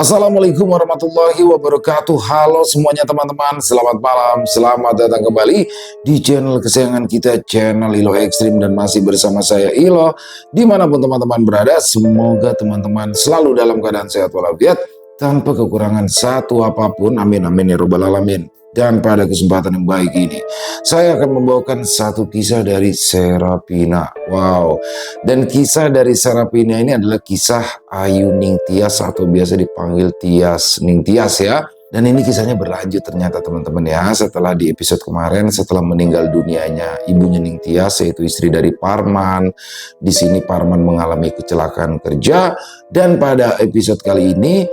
Assalamualaikum warahmatullahi wabarakatuh. Halo semuanya teman-teman, selamat malam, selamat datang kembali di channel kesayangan kita, channel Ilo Ekstrim, dan masih bersama saya Ilo. Dimanapun teman-teman berada, semoga teman-teman selalu dalam keadaan sehat walafiat, tanpa kekurangan satu apapun, amin amin ya robbal alamin. Dan pada kesempatan yang baik ini, saya akan membawakan satu kisah dari Serapina. Wow, dan kisah dari Serapina ini adalah kisah Ayu Ningtyas atau biasa dipanggil Tias Ningtyas ya. Dan ini kisahnya berlanjut ternyata teman-teman ya. Setelah di episode kemarin, setelah meninggal dunianya ibunya Ningtyas, yaitu istri dari Parman. Di sini Parman mengalami kecelakaan kerja, dan pada episode kali ini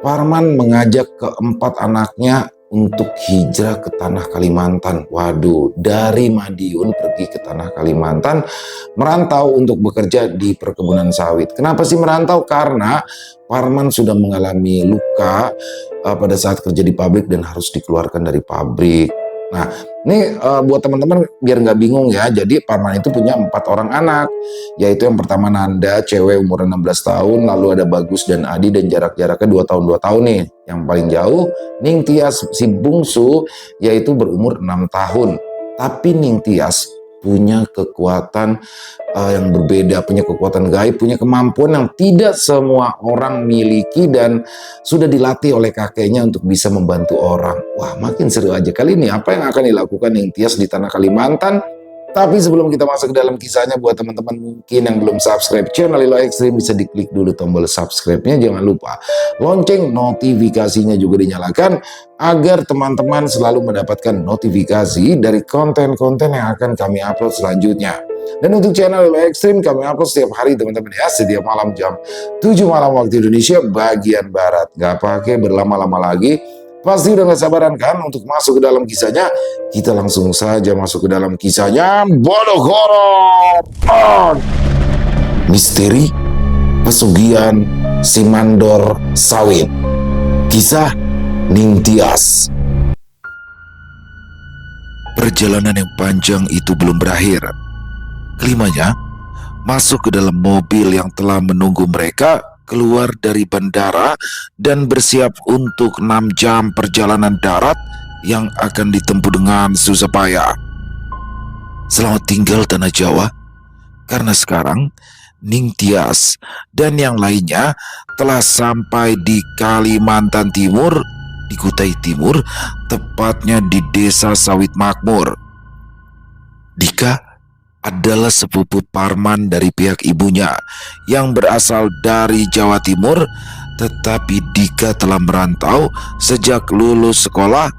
Parman mengajak keempat anaknya untuk hijrah ke tanah Kalimantan. Waduh, dari Madiun pergi ke tanah Kalimantan, merantau untuk bekerja di perkebunan sawit. Kenapa sih merantau? Karena Parman sudah mengalami luka pada saat kerja di pabrik dan harus dikeluarkan dari pabrik. Nah, ini buat teman-teman biar nggak bingung ya. Jadi Parman itu punya 4 orang anak, yaitu yang pertama Nanda, cewek umur 16 tahun, lalu ada Bagus dan Adi, dan jaraknya 2 tahun 2 tahun nih. Yang paling jauh Ningtyas si bungsu, yaitu berumur 6 tahun. Tapi Ningtyas punya kekuatan yang berbeda, punya kekuatan gaib, punya kemampuan yang tidak semua orang miliki, dan sudah dilatih oleh kakeknya untuk bisa membantu orang. Wah, makin seru aja. Kali ini apa yang akan dilakukan Ningtyas di tanah Kalimantan? Tapi sebelum kita masuk ke dalam kisahnya, buat teman-teman mungkin yang belum subscribe channel Ilo Ekstrim, bisa diklik dulu tombol subscribe-nya. Jangan lupa lonceng notifikasinya juga dinyalakan, agar teman-teman selalu mendapatkan notifikasi dari konten-konten yang akan kami upload selanjutnya. Dan untuk channel Ilo Ekstrim kami upload setiap hari teman-teman ya, setiap malam jam 7 malam waktu Indonesia bagian Barat. Gak pakai berlama-lama lagi, pasti udah gak sabaran kan untuk masuk ke dalam kisahnya. Kita langsung saja masuk ke dalam kisahnya. Bodoh horor. Misteri pesugihan si mandor sawit. Kisah Ningtyas. Perjalanan yang panjang itu belum berakhir. Kelimanya masuk ke dalam mobil yang telah menunggu mereka keluar dari bandara dan bersiap untuk 6 jam perjalanan darat yang akan ditempuh dengan susah payah. Selamat tinggal tanah Jawa, karena sekarang Ningtyas dan yang lainnya telah sampai di Kalimantan Timur, di Kutai Timur, tepatnya di Desa Sawit Makmur. Dika adalah sepupu Parman dari pihak ibunya yang berasal dari Jawa Timur, tetapi Dika telah merantau sejak lulus sekolah.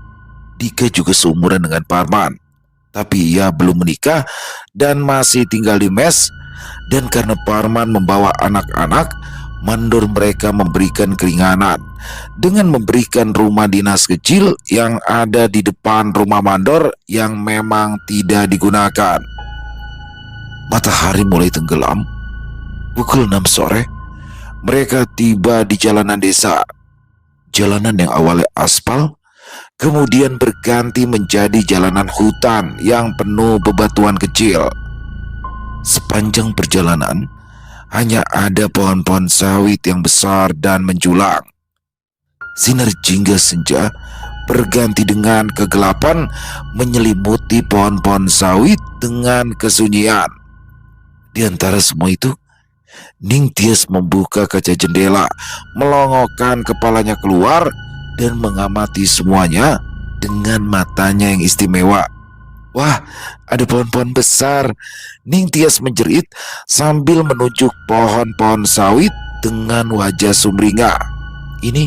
Dika juga seumuran dengan Parman, tapi ia belum menikah dan masih tinggal di mes. Dan karena Parman membawa anak-anak, mandor mereka memberikan keringanan dengan memberikan rumah dinas kecil yang ada di depan rumah mandor yang memang tidak digunakan. Matahari mulai tenggelam. Pukul 6 sore, mereka tiba di jalanan desa. Jalanan yang awalnya aspal, kemudian berganti menjadi jalanan hutan yang penuh bebatuan kecil. Sepanjang perjalanan, hanya ada pohon-pohon sawit yang besar dan menjulang. Sinar jingga senja berganti dengan kegelapan menyelimuti pohon-pohon sawit dengan kesunyian. Di antara semua itu, Ningtyas membuka kaca jendela, melongokkan kepalanya keluar, dan mengamati semuanya dengan matanya yang istimewa. Wah, ada pohon-pohon besar. Ningtyas menjerit sambil menunjuk pohon-pohon sawit dengan wajah sumringah. Ini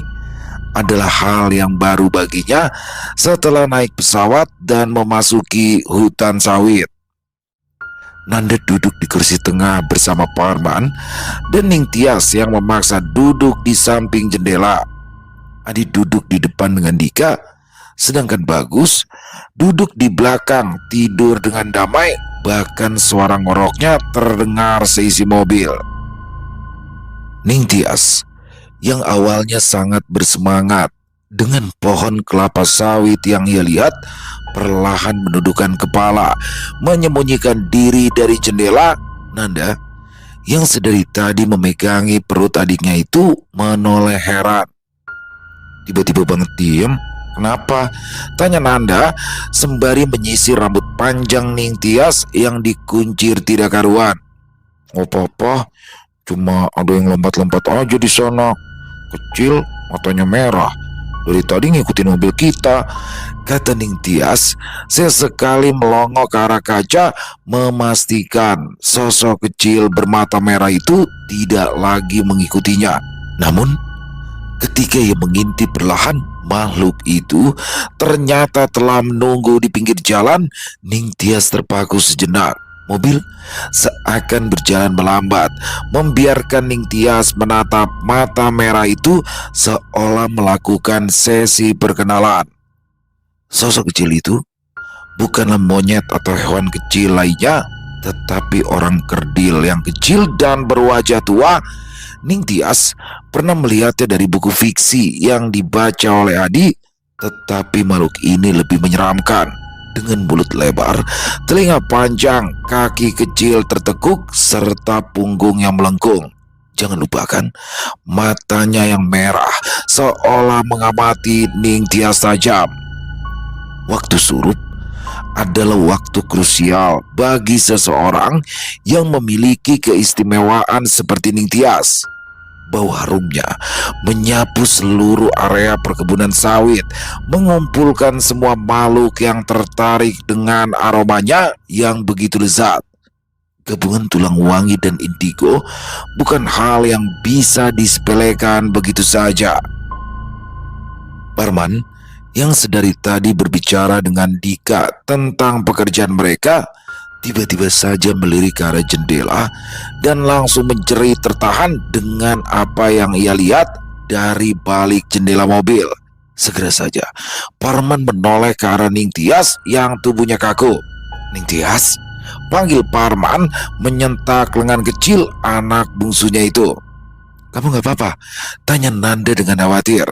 adalah hal yang baru baginya setelah naik pesawat dan memasuki hutan sawit. Nanda duduk di kursi tengah bersama Parman, dan Ningtyas yang memaksa duduk di samping jendela. Adi duduk di depan dengan Dika, sedangkan Bagus duduk di belakang tidur dengan damai, bahkan suara ngoroknya terdengar seisi mobil. Ningtyas yang awalnya sangat bersemangat dengan pohon kelapa sawit yang ia lihat, perlahan menundukkan kepala, menyembunyikan diri dari jendela. Nanda yang sedari tadi memegangi perut adiknya itu menoleh heran. Tiba-tiba banget diem. Kenapa? Tanya Nanda sembari menyisir rambut panjang Ning Tias yang dikuncir tidak karuan. Oh papa, cuma ada yang lompat-lompat aja di sana. Kecil, matanya merah. Dari tadi ngikutin mobil kita, kata Ning Tias sesekali melongok ke arah kaca memastikan sosok kecil bermata merah itu tidak lagi mengikutinya. Namun ketika ia mengintip perlahan, makhluk itu ternyata telah menunggu di pinggir jalan. Ning Tias terpaku sejenak. Mobil seakan berjalan melambat, membiarkan Ning Tias menatap mata merah itu seolah melakukan sesi perkenalan. Sosok kecil itu bukanlah monyet atau hewan kecil lainnya, tetapi orang kerdil yang kecil dan berwajah tua. Ning Tias pernah melihatnya dari buku fiksi yang dibaca oleh Adi, tetapi makhluk ini lebih menyeramkan. Dengan mulut lebar, telinga panjang, kaki kecil tertekuk, serta punggung yang melengkung. Jangan lupakan, matanya yang merah seolah mengamati Ning Tias tajam. Waktu surup adalah waktu krusial bagi seseorang yang memiliki keistimewaan seperti Ning Tias. Bau harumnya menyapu seluruh area perkebunan sawit, mengumpulkan semua makhluk yang tertarik dengan aromanya yang begitu lezat. Gabungan tulang wangi dan indigo bukan hal yang bisa disepelekan begitu saja. Parman yang sedari tadi berbicara dengan Dika tentang pekerjaan mereka, tiba-tiba saja melirik ke arah jendela dan langsung menjerit tertahan dengan apa yang ia lihat dari balik jendela mobil. Segera saja Parman menoleh ke arah Ning Tias yang tubuhnya kaku. "Ning Tias," panggil Parman menyentak lengan kecil anak bungsunya itu. "Kamu gak apa-apa?" tanya Nanda dengan khawatir.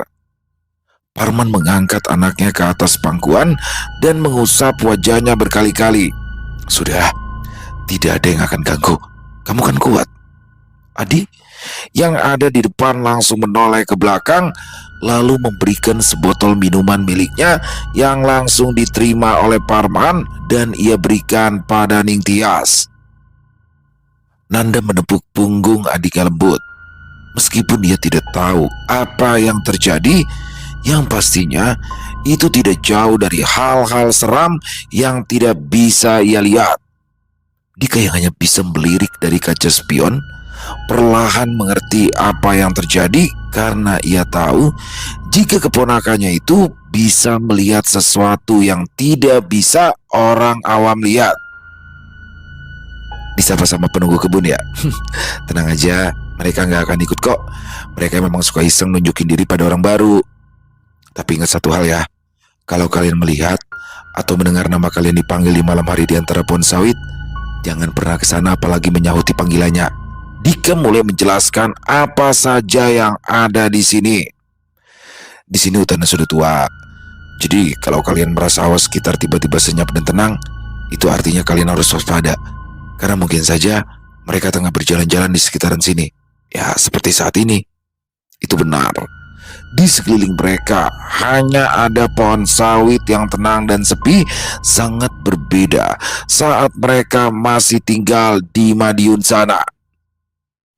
Parman mengangkat anaknya ke atas pangkuan dan mengusap wajahnya berkali-kali. "Sudah, tidak ada yang akan ganggu. Kamu kan kuat." Adi yang ada di depan langsung menoleh ke belakang, lalu memberikan sebotol minuman miliknya yang langsung diterima oleh Parman dan ia berikan pada Ning Tias. Nanda menepuk punggung adiknya lembut. Meskipun dia tidak tahu apa yang terjadi, yang pastinya itu tidak jauh dari hal-hal seram yang tidak bisa ia lihat. Dika yang hanya bisa melirik dari kaca spion perlahan mengerti apa yang terjadi karena ia tahu jika keponakannya itu bisa melihat sesuatu yang tidak bisa orang awam lihat. Disapa sama penunggu kebun ya? Tenang aja, mereka nggak akan ikut kok. Mereka memang suka iseng nunjukin diri pada orang baru. Tapi ingat satu hal ya, kalau kalian melihat atau mendengar nama kalian dipanggil di malam hari di antara pohon sawit, jangan pernah ke sana apalagi menyahuti panggilannya. Dika mulai menjelaskan apa saja yang ada di sini. Di sini hutannya sudah tua. Jadi kalau kalian merasa awas sekitar tiba-tiba senyap dan tenang, itu artinya kalian harus waspada. Karena mungkin saja mereka tengah berjalan-jalan di sekitaran sini. Ya, seperti saat ini. Itu benar. Di sekeliling mereka hanya ada pohon sawit yang tenang dan sepi, sangat berbeda saat mereka masih tinggal di Madiun sana.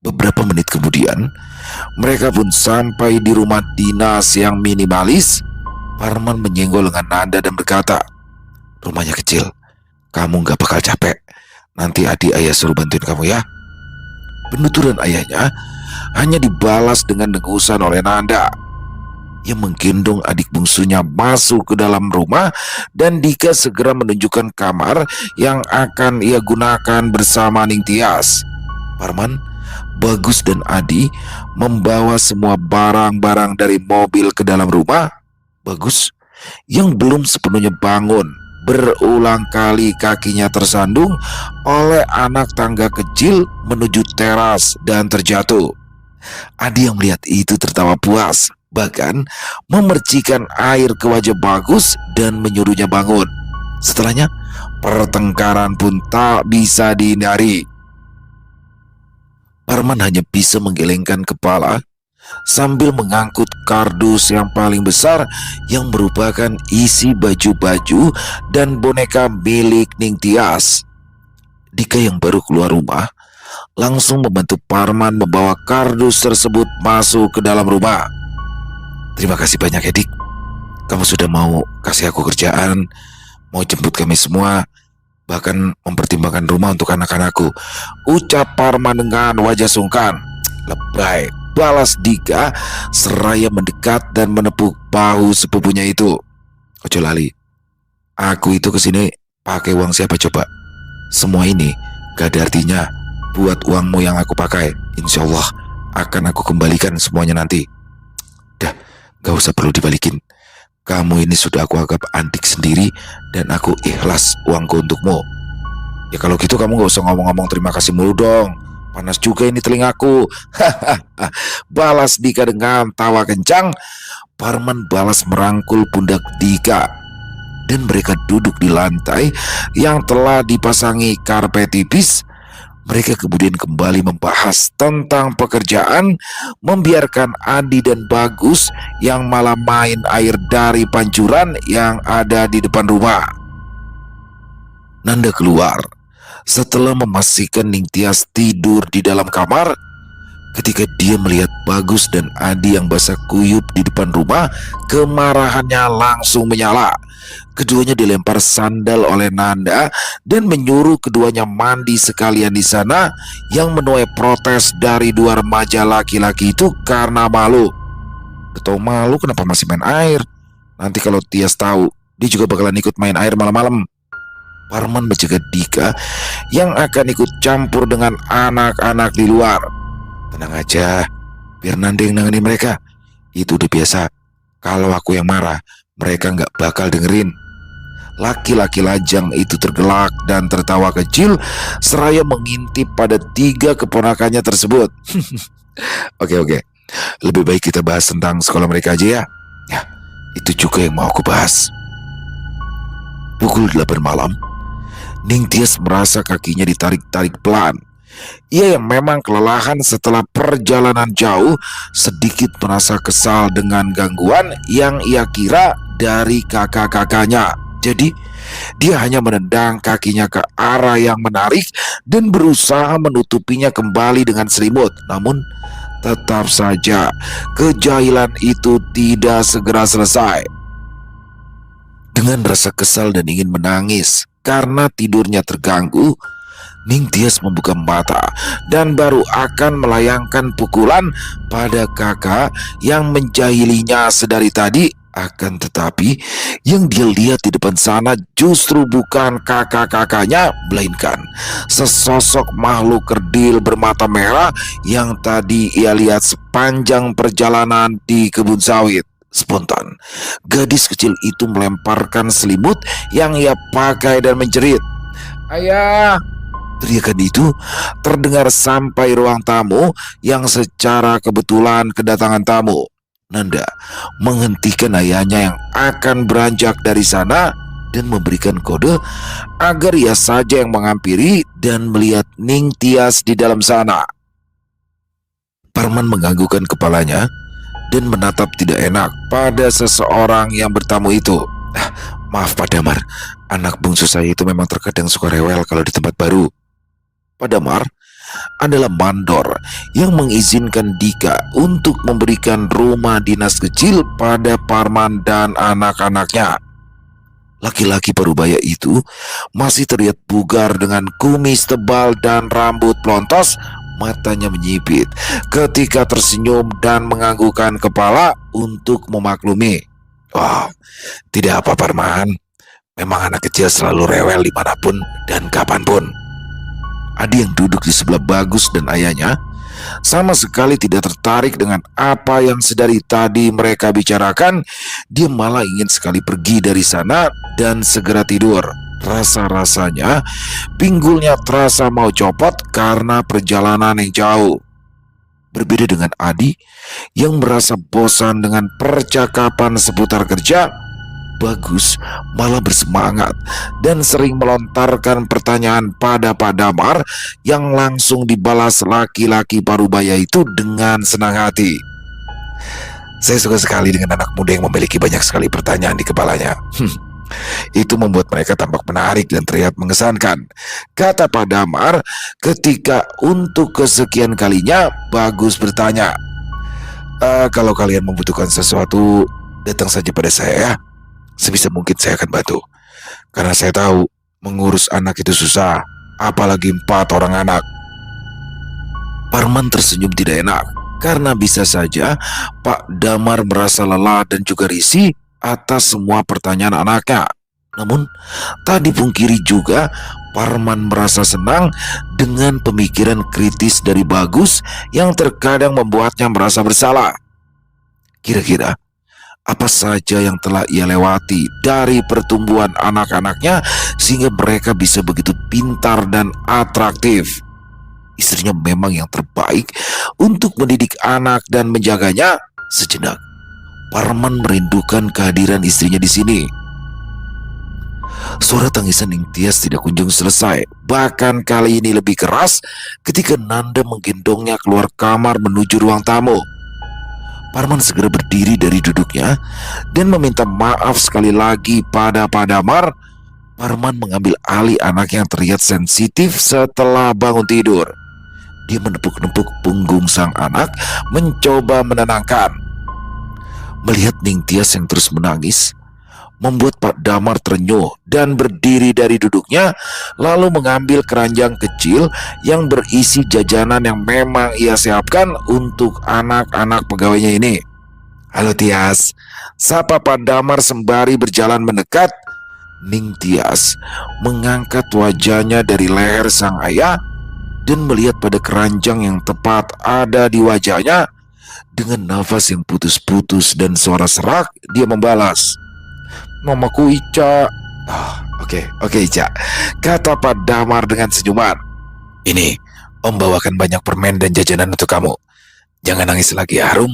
Beberapa menit kemudian, mereka pun sampai di rumah dinas yang minimalis. Parman menyenggol lengan Nanda dan berkata, "Rumahnya kecil, kamu gak bakal capek. Nanti adik ayah suruh bantuin kamu ya." Penuturan ayahnya hanya dibalas dengan dengusan oleh Nanda. Ia menggendong adik bungsunya masuk ke dalam rumah dan Dika segera menunjukkan kamar yang akan ia gunakan bersama Ning Tias. Parman, Bagus dan Adi membawa semua barang-barang dari mobil ke dalam rumah. Bagus yang belum sepenuhnya bangun, berulang kali kakinya tersandung oleh anak tangga kecil menuju teras dan terjatuh. Adi yang melihat itu tertawa puas, bahkan memercikan air ke wajah Bagus dan menyuruhnya bangun. Setelahnya, pertengkaran pun tak bisa dihindari. Parman hanya bisa menggelengkan kepala sambil mengangkut kardus yang paling besar yang merupakan isi baju-baju dan boneka milik Ning Tias. Dika yang baru keluar rumah langsung membantu Parman membawa kardus tersebut masuk ke dalam rumah. Terima kasih banyak ya Dik, kamu sudah mau kasih aku kerjaan, mau jemput kami semua, bahkan mempertimbangkan rumah untuk anak-anakku, ucap Parman dengan wajah sungkan. Lebay, balas Dika seraya mendekat dan menepuk bahu sepupunya itu. Ojo lali, aku itu kesini pakai uang siapa coba? Semua ini gak ada artinya buat uangmu yang aku pakai. Insya Allah akan aku kembalikan semuanya nanti. Dah, gak usah perlu dibalikin. Kamu ini sudah aku anggap adik sendiri dan aku ikhlas uangku untukmu. Ya kalau gitu kamu gak usah ngomong-ngomong terima kasih mulu dong. Panas juga ini telingaku. Hahaha, balas Dika dengan tawa kencang. Parman balas merangkul pundak Dika dan mereka duduk di lantai yang telah dipasangi karpet tipis. Mereka kemudian kembali membahas tentang pekerjaan, membiarkan Adi dan Bagus yang malah main air dari pancuran yang ada di depan rumah. Nanda keluar setelah memastikan Ning Tias tidur di dalam kamar. Ketika dia melihat Bagus dan Adi yang basah kuyup di depan rumah, kemarahannya langsung menyala. Keduanya dilempar sandal oleh Nanda dan menyuruh keduanya mandi sekalian di sana, yang menuai protes dari dua remaja laki-laki itu karena malu. Ketau malu kenapa masih main air? Nanti kalau Tias tahu, dia juga bakalan ikut main air malam-malam. Parman menjaga Dika yang akan ikut campur dengan anak-anak di luar. Tenang aja, biar Nanda yang nangani mereka. Itu udah biasa. Kalau aku yang marah, mereka nggak bakal dengerin. Laki-laki lajang itu tergelak dan tertawa kecil seraya mengintip pada tiga keponakannya tersebut. Oke. Lebih baik kita bahas tentang sekolah mereka aja ya. Ya, itu juga yang mau aku bahas. Pukul 8 malam, Ning Tias merasa kakinya ditarik-tarik pelan. Ia yang memang kelelahan setelah perjalanan jauh sedikit merasa kesal dengan gangguan yang ia kira dari kakak-kakaknya. Jadi dia hanya menendang kakinya ke arah yang menarik dan berusaha menutupinya kembali dengan selimut. Namun tetap saja kejahilan itu tidak segera selesai. Dengan rasa kesal dan ingin menangis karena tidurnya terganggu, Ning Tias membuka mata dan baru akan melayangkan pukulan pada kakak yang menjahilinya sedari tadi. Akan tetapi yang dia lihat di depan sana justru bukan kakak-kakaknya, melainkan sesosok makhluk kerdil bermata merah yang tadi ia lihat sepanjang perjalanan di kebun sawit. Spontan, gadis kecil itu melemparkan selimut yang ia pakai dan menjerit, "Ayah!" Teriakan itu terdengar sampai ruang tamu yang secara kebetulan kedatangan tamu. Nanda menghentikan ayahnya yang akan beranjak dari sana dan memberikan kode agar ia saja yang menghampiri dan melihat Ning Tias di dalam sana. Parman menganggukkan kepalanya dan menatap tidak enak pada seseorang yang bertamu itu. Maaf Pak Damar, anak bungsu saya itu memang terkadang suka rewel kalau di tempat baru. Pak Damar adalah mandor yang mengizinkan Dika untuk memberikan rumah dinas kecil pada Parman dan anak-anaknya. Laki-laki parubaya itu masih terlihat bugar dengan kumis tebal dan rambut pelontos. Matanya menyipit ketika tersenyum dan menganggukkan kepala untuk memaklumi. "Oh, tidak apa Parman. Memang anak kecil selalu rewel dimanapun dan kapanpun." Adi yang duduk di sebelah Bagus dan ayahnya sama sekali tidak tertarik dengan apa yang sedari tadi mereka bicarakan. Dia malah ingin sekali pergi dari sana dan segera tidur. Rasa-rasanya pinggulnya terasa mau copot karena perjalanan yang jauh. Berbeda dengan Adi yang merasa bosan dengan percakapan seputar kerja, Bagus malah bersemangat dan sering melontarkan pertanyaan pada Pak Damar yang langsung dibalas laki-laki parubaya itu dengan senang hati. Saya suka sekali dengan anak muda yang memiliki banyak sekali pertanyaan di kepalanya. Itu membuat mereka tampak menarik dan terlihat mengesankan, kata Pak Damar ketika untuk kesekian kalinya Bagus bertanya. Kalau kalian membutuhkan sesuatu, datang saja pada saya ya. Sebisa mungkin saya akan bantu. Karena saya tahu mengurus anak itu susah, apalagi 4 orang anak. Parman tersenyum tidak enak, karena bisa saja Pak Damar merasa lelah dan juga risih atas semua pertanyaan anaknya. Namun, tak dipungkiri juga Parman merasa senang dengan pemikiran kritis dari Bagus yang terkadang membuatnya merasa bersalah. Kira-kira apa saja yang telah ia lewati dari pertumbuhan anak-anaknya sehingga mereka bisa begitu pintar dan atraktif. Istrinya memang yang terbaik untuk mendidik anak dan menjaganya. Sejenak, Parman merindukan kehadiran istrinya di sini. Suara tangisan Ningtyas tidak kunjung selesai. Bahkan kali ini lebih keras ketika Nanda menggendongnya keluar kamar menuju ruang tamu. Parman segera berdiri dari duduknya dan meminta maaf sekali lagi pada Pak Damar. Parman mengambil alih anak yang terlihat sensitif setelah bangun tidur. Dia menepuk-nepuk punggung sang anak, mencoba menenangkan. Melihat Ningtyas yang terus menangis, membuat Pak Damar terenyuh dan berdiri dari duduknya, lalu mengambil keranjang kecil yang berisi jajanan yang memang ia siapkan untuk anak-anak pegawainya ini. "Halo Tias," sapa Pak Damar sembari berjalan mendekat. Ningtyas mengangkat wajahnya dari leher sang ayah dan melihat pada keranjang yang tepat ada di wajahnya. Dengan nafas yang putus-putus dan suara serak, dia membalas, "Namaku Ica." Oke Ica," kata Pak Damar dengan senyuman. "Ini, Om bawakan banyak permen dan jajanan untuk kamu. Jangan nangis lagi, Harum.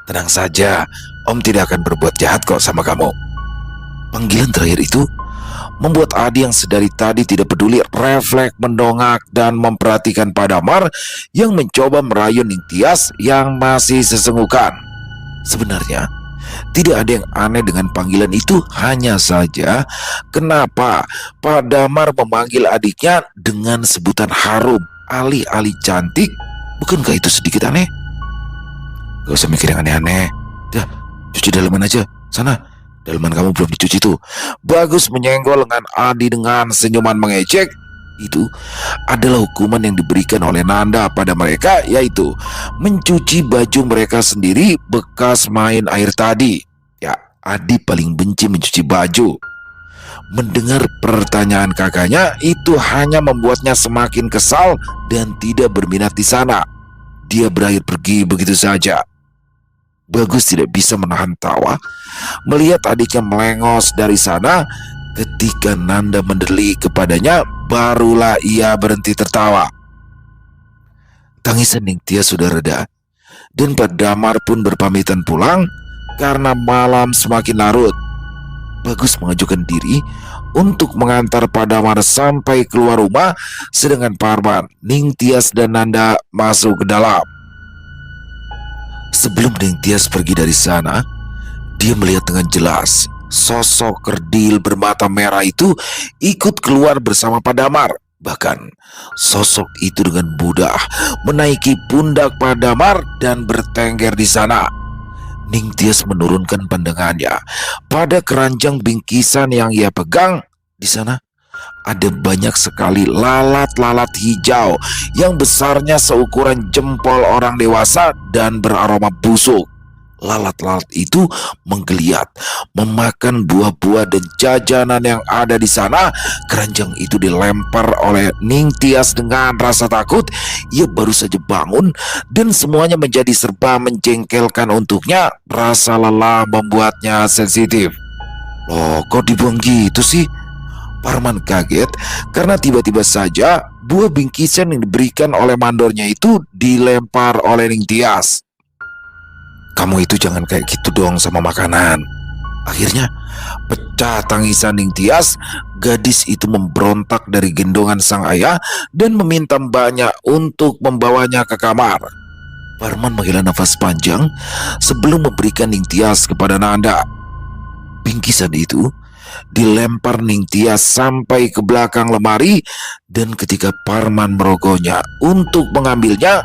Tenang saja, Om tidak akan berbuat jahat kok sama kamu." Panggilan terakhir itu membuat Adi yang sedari tadi tidak peduli refleks mendongak dan memperhatikan Pak Damar yang mencoba merayu Ningtyas yang masih sesenggukan. Sebenarnya tidak ada yang aneh dengan panggilan itu, hanya saja kenapa Pak Damar memanggil adiknya dengan sebutan Harum alih-alih cantik. Bukankah itu sedikit aneh? Gak usah mikir yang aneh-aneh. Dah, cuci dalaman aja. Sana, dalaman kamu belum dicuci tuh. Bagus menyenggol lengan Adi dengan senyuman mengejek. Itu adalah hukuman yang diberikan oleh Nanda pada mereka, yaitu mencuci baju mereka sendiri bekas main air tadi. Ya, Adi paling benci mencuci baju. Mendengar pertanyaan kakaknya itu hanya membuatnya semakin kesal dan tidak berminat di sana. Dia berakhir pergi begitu saja. Bagus tidak bisa menahan tawa melihat adiknya melengos dari sana. Ketika Nanda mendelik kepadanya, barulah ia berhenti tertawa. Tangisan Ningtyas sudah reda dan Pak Damar pun berpamitan pulang karena malam semakin larut. Bagus mengajukan diri untuk mengantar Pak Damar sampai keluar rumah, sedangkan Parman, Ningtyas dan Nanda masuk ke dalam. Sebelum Ningtyas pergi dari sana, dia melihat dengan jelas sosok kerdil bermata merah itu ikut keluar bersama Pak Damar. Bahkan sosok itu dengan mudah menaiki pundak Pak Damar dan bertengger di sana. Ningtyas menurunkan pandangannya pada keranjang bingkisan yang ia pegang. Di sana ada banyak sekali lalat-lalat hijau yang besarnya seukuran jempol orang dewasa dan beraroma busuk. Lalat-lalat itu menggeliat, memakan buah-buah dan jajanan yang ada di sana. Keranjang itu dilempar oleh Ningtyas dengan rasa takut. Ia baru saja bangun dan semuanya menjadi serba menjengkelkan untuknya. Rasa lelah membuatnya sensitif. "Loh, kok dibuang gitu sih?" Parman kaget karena tiba-tiba saja buah bingkisan yang diberikan oleh mandornya itu dilempar oleh Ningtyas. "Kamu itu jangan kayak gitu dong sama makanan." Akhirnya pecah tangisan Ningtyas. Gadis itu memberontak dari gendongan sang ayah dan meminta mbaknya untuk membawanya ke kamar. Parman menghela nafas panjang sebelum memberikan Ningtyas kepada Nanda. Bingkisan itu dilempar Ningtyas sampai ke belakang lemari, dan ketika Parman merogohnya untuk mengambilnya,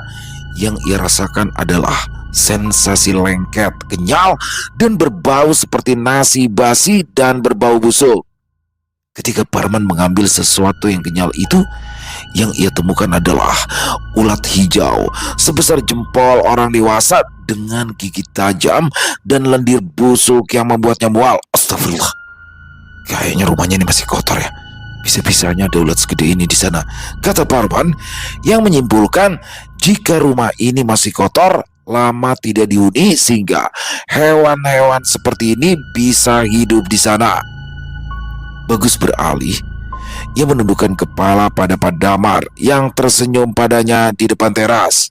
yang ia rasakan adalah sensasi lengket, kenyal, dan berbau seperti nasi basi dan berbau busuk. Ketika Parman mengambil sesuatu yang kenyal itu, yang ia temukan adalah ulat hijau sebesar jempol orang dewasa dengan gigi tajam dan lendir busuk yang membuatnya mual. Astagfirullah. Kayaknya rumahnya ini masih kotor ya. Bisa-bisanya ada ulat segede ini di sana, kata Parman, yang menyimpulkan jika rumah ini masih kotor, lama tidak dihuni, sehingga hewan-hewan seperti ini bisa hidup di sana. Bagus beralih. Ia menundukkan kepala pada Pak Damar yang tersenyum padanya di depan teras.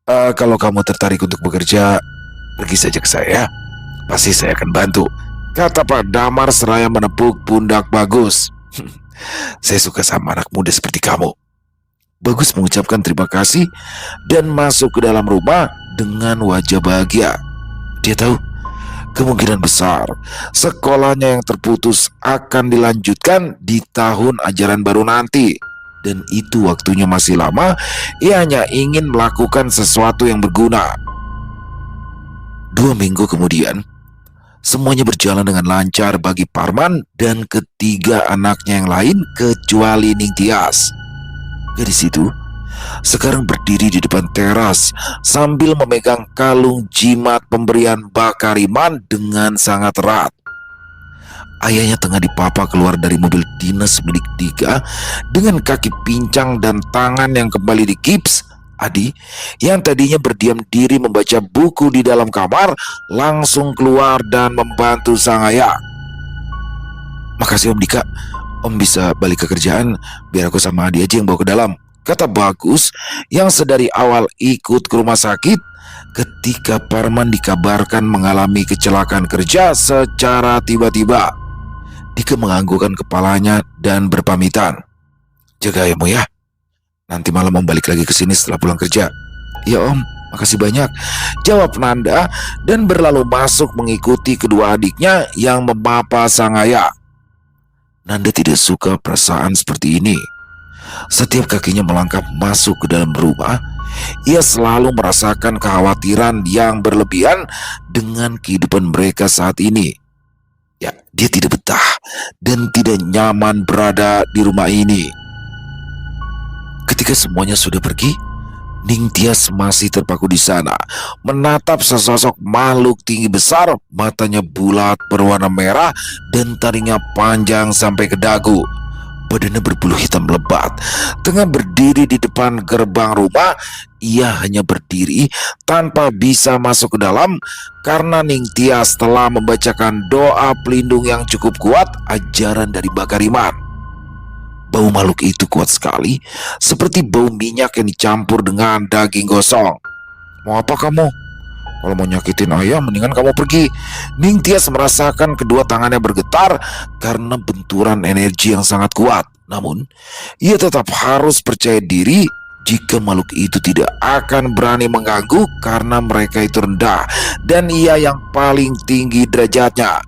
Kalau kamu tertarik untuk bekerja, pergi saja ke saya. Pasti saya akan bantu, kata Pak Damar seraya menepuk pundak Bagus. Saya suka sama anak muda seperti kamu. Bagus mengucapkan terima kasih dan masuk ke dalam rumah dengan wajah bahagia. Dia tahu kemungkinan besar sekolahnya yang terputus akan dilanjutkan di tahun ajaran baru nanti. Dan itu waktunya masih lama. Ia hanya ingin melakukan sesuatu yang berguna. 2 minggu kemudian, semuanya berjalan dengan lancar bagi Parman dan ketiga anaknya yang lain kecuali Ningtyas. Gadis itu sekarang berdiri di depan teras sambil memegang kalung jimat pemberian Bakariman dengan sangat erat. Ayahnya tengah dipapa keluar dari mobil dinas milik Dika dengan kaki pincang dan tangan yang kembali digips. Adi, yang tadinya berdiam diri membaca buku di dalam kamar, langsung keluar dan membantu sang ayah. Makasih Om Dika, Om bisa balik ke kerjaan, biar aku sama Adi aja yang bawa ke dalam, kata Bagus yang sedari awal ikut ke rumah sakit ketika Parman dikabarkan mengalami kecelakaan kerja secara tiba-tiba. Dika menganggukkan kepalanya dan berpamitan. Jaga ayahmu ya. Nanti malam Om balik lagi ke sini setelah pulang kerja. Ya Om, makasih banyak, jawab Nanda dan berlalu masuk mengikuti kedua adiknya yang memapa sang ayah. Nanda tidak suka perasaan seperti ini. Setiap kakinya melangkah masuk ke dalam rumah, ia selalu merasakan kekhawatiran yang berlebihan dengan kehidupan mereka saat ini. Ya, dia tidak betah dan tidak nyaman berada di rumah ini. Ketika semuanya sudah pergi, Ningtyas masih terpaku di sana, menatap sesosok makhluk tinggi besar, matanya bulat berwarna merah dan taringnya panjang sampai ke dagu. Badannya berbulu hitam lebat, tengah berdiri di depan gerbang rumah. Ia hanya berdiri tanpa bisa masuk ke dalam karena Ningtyas telah membacakan doa pelindung yang cukup kuat, ajaran dari Bakariman. Bau makhluk itu kuat sekali, seperti bau minyak yang dicampur dengan daging gosong. Mau apa kamu? Kalau mau nyakitin ayah, mendingan kamu pergi. Ningtyas merasakan kedua tangannya bergetar karena benturan energi yang sangat kuat. Namun, ia tetap harus percaya diri jika makhluk itu tidak akan berani mengganggu karena mereka itu rendah dan ia yang paling tinggi derajatnya.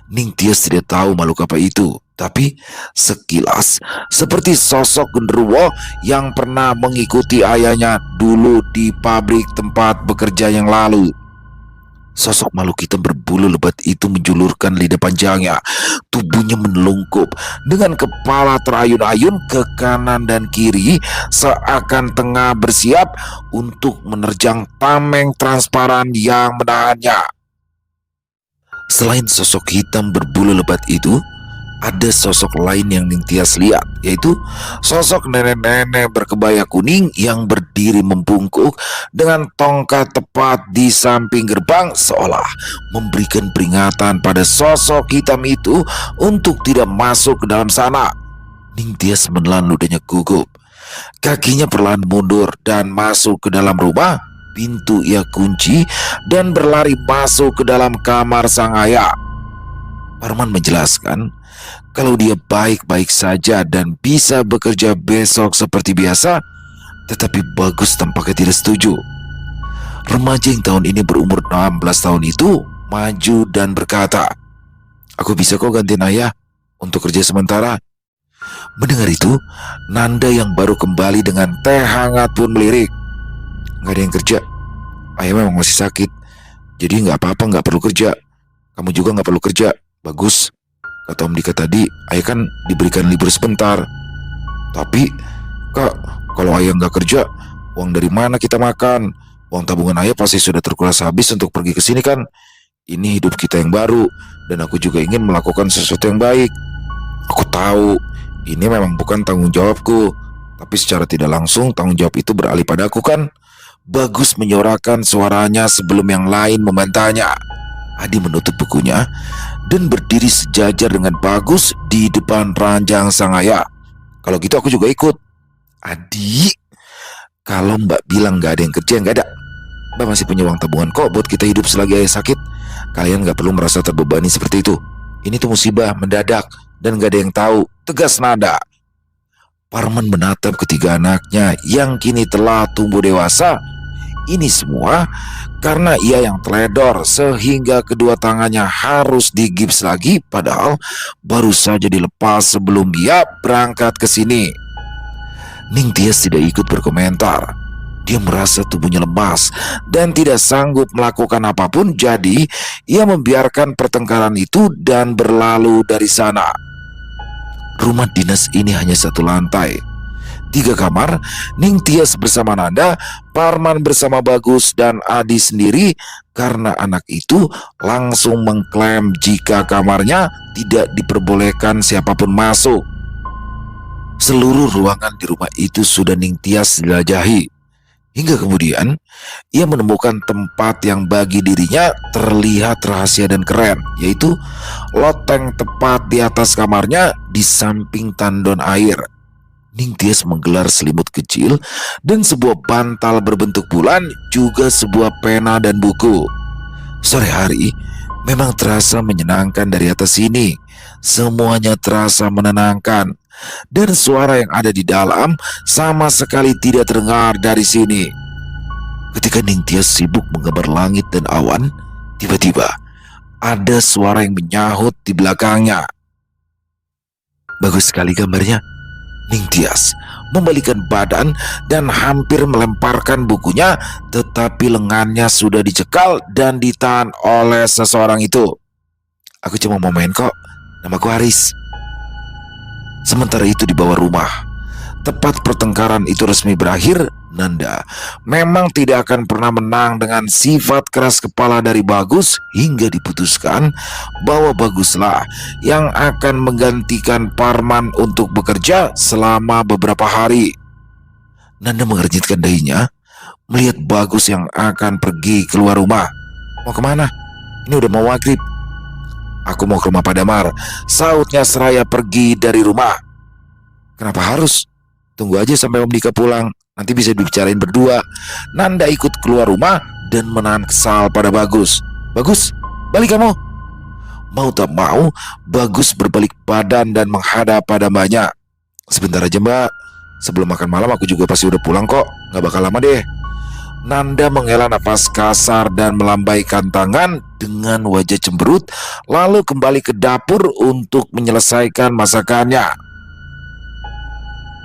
Ningtyas tidak tahu makhluk apa itu, tapi sekilas seperti sosok genderuwo yang pernah mengikuti ayahnya dulu di pabrik tempat bekerja yang lalu. Sosok makhluk hitam berbulu lebat itu menjulurkan lidah panjangnya. Tubuhnya menelungkup dengan kepala terayun-ayun ke kanan dan kiri, seakan tengah bersiap untuk menerjang tameng transparan yang menahannya. Selain sosok hitam berbulu lebat itu, ada sosok lain yang Ningtyas lihat, yaitu sosok nenek-nenek berkebaya kuning yang berdiri membungkuk dengan tongkat tepat di samping gerbang, seolah memberikan peringatan pada sosok hitam itu untuk tidak masuk ke dalam sana. Ningtyas menelan ludahnya gugup. Kakinya perlahan mundur dan masuk ke dalam rumah. Pintu ia kunci dan berlari masuk ke dalam kamar sang ayah. Parman menjelaskan kalau dia baik-baik saja dan bisa bekerja besok seperti biasa, tetapi Bagus tampaknya tidak setuju. Remaja yang tahun ini berumur 16 tahun itu maju dan berkata, "Aku bisa kok gantiin ayah untuk kerja sementara." Mendengar itu, Nanda yang baru kembali dengan teh hangat pun melirik. "Nggak ada yang kerja. Ayah memang masih sakit. Jadi nggak apa-apa, nggak perlu kerja. Kamu juga nggak perlu kerja. Bagus. Kata Om Dika tadi, ayah kan diberikan libur sebentar. Tapi, Kak, kalau ayah nggak kerja, uang dari mana kita makan? Uang tabungan ayah pasti sudah terkuras habis untuk pergi ke sini kan? Ini hidup kita yang baru, dan aku juga ingin melakukan sesuatu yang baik. Aku tahu, ini memang bukan tanggung jawabku, tapi secara tidak langsung tanggung jawab itu beralih padaku kan?" Bagus menyorakan suaranya sebelum yang lain membantahnya. Adi menutup bukunya dan berdiri sejajar dengan Bagus di depan ranjang sang ayah. "Kalau gitu aku juga ikut." "Adi, kalau Mbak bilang gak ada yang kerja, gak ada. Mbak masih punya uang tabungan kok buat kita hidup selagi ayah sakit. Kalian gak perlu merasa terbebani seperti itu. Ini tuh musibah mendadak dan gak ada yang tahu," tegas nada. Parman menatap ketiga anaknya yang kini telah tumbuh dewasa. Ini semua karena ia yang teledor sehingga kedua tangannya harus digips lagi, padahal baru saja dilepas sebelum dia berangkat ke sini. Ningtyas tidak ikut berkomentar. Dia merasa tubuhnya lemas dan tidak sanggup melakukan apapun, jadi ia membiarkan pertengkaran itu dan berlalu dari sana. Rumah dinas ini hanya satu lantai, 3 kamar. Ningtyas bersama Nanda, Parman bersama Bagus, dan Adi sendiri, karena anak itu langsung mengklaim jika kamarnya tidak diperbolehkan siapapun masuk. Seluruh ruangan di rumah itu sudah Ningtyas jelajahi, hingga kemudian ia menemukan tempat yang bagi dirinya terlihat rahasia dan keren, yaitu loteng tepat di atas kamarnya di samping tandon air. Ningtyas menggelar selimut kecil dan sebuah bantal berbentuk bulan, juga sebuah pena dan buku. Sore hari memang terasa menyenangkan dari atas sini. Semuanya terasa menenangkan, dan suara yang ada di dalam sama sekali tidak terdengar dari sini. Ketika Ningtyas sibuk menggambar langit dan awan, tiba-tiba ada suara yang menyahut di belakangnya. "Bagus sekali gambarnya." Ningtyas membalikkan badan dan hampir melemparkan bukunya, tetapi lengannya sudah dicekal dan ditahan oleh seseorang itu. "Aku cuma mau main kok, namaku Haris." Sementara itu di bawah rumah, tepat pertengkaran itu resmi berakhir, Nanda memang tidak akan pernah menang dengan sifat keras kepala dari Bagus, hingga diputuskan bahwa Baguslah yang akan menggantikan Parman untuk bekerja selama beberapa hari. Nanda mengernyitkan dahinya melihat Bagus yang akan pergi keluar rumah. "Mau kemana? Ini udah mau maghrib." "Aku mau ke rumah Pak Damar," sautnya seraya pergi dari rumah. "Kenapa harus? Tunggu aja sampai Om Dika pulang, nanti bisa dibicarain berdua." Nanda ikut keluar rumah dan menahan kesal pada Bagus. "Bagus, balik kamu." Mau tak mau, Bagus berbalik badan dan menghadap pada mbaknya. "Sebentar aja Mbak, sebelum makan malam aku juga pasti udah pulang kok, gak bakal lama deh." Nanda menghela napas kasar dan melambaikan tangan dengan wajah cemberut, lalu kembali ke dapur untuk menyelesaikan masakannya.